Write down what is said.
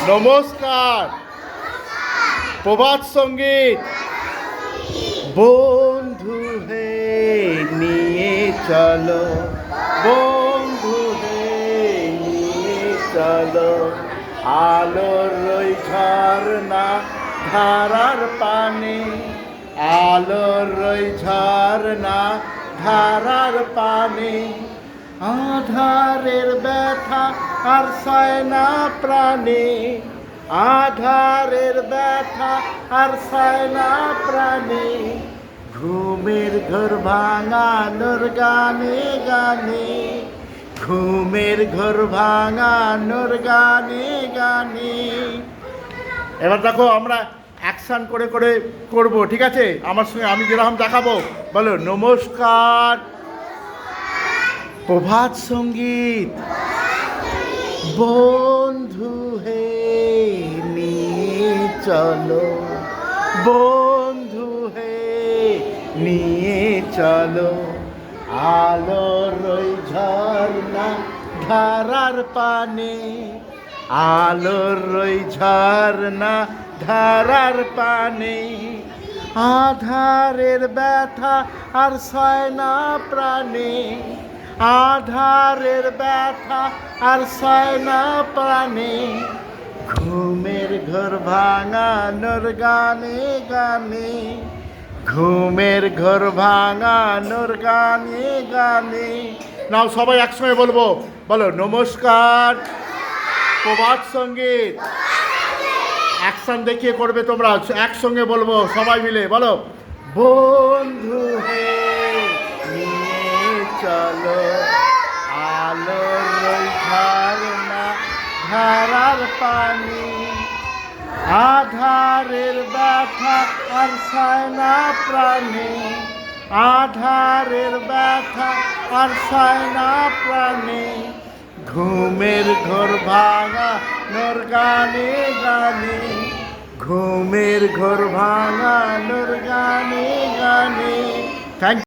নমস্কার। প্রভাত সঙ্গীত। বন্ধু হে নিয়ে চলো, বন্ধু হে নিয়ে চলো, আলোর ওই ঝর্ণা ধারার পানে, আলোর ওই ঝর্ণা ধারার পানে। আধারের ব্যথা আর সয় না প্রাণে, আধারের ব্যথা আর সয় না প্রাণে। ঘুমের ঘর ভাঙানোর গানে গানে, ঘুমের ঘর ভাঙানোর গানে গানে। এবার দেখো আমরা অ্যাকশন করে করে করবো, ঠিক আছে? আমার সঙ্গে আমি যেরকম দেখাবো, বলো নমস্কার। প্রভাত সঙ্গীত। বন্ধু হে নিয়ে চলো, বন্ধু হে নিয়ে চলো, আলোর ওই ঝর্ণা ধারার পানে, আলোর ওই ঝর্ণা ধারার পানে। আধারের ব্যথা আর সয় না প্রাণে, আধারের ব্যথা আর সয় না প্রাণে। ঘুমের ঘর ভাঙানোর গানে গানে, ঘুমের ঘর ভাঙানোর গানে গানে। নাও সবাই একসঙ্গে বলবো, বলো নমস্কার। প্রভাত সঙ্গীত। অ্যাকশন দেখিয়ে করবে তোমরা, একসঙ্গে বলবো সবাই মিলে, বলো বন্ধু হে নিয়ে চলো, আলোর ওই ঝর্ণা ধারার পানি। আধারের ব্যথা আর সয় না প্রাণে, আধারের ব্যথা আর সয় না প্রাণে। ঘুমের ঘর ভাঙানোর গানে গানে, ঘুমের ঘর ভাঙানোর গানে গানে। থ্যাংক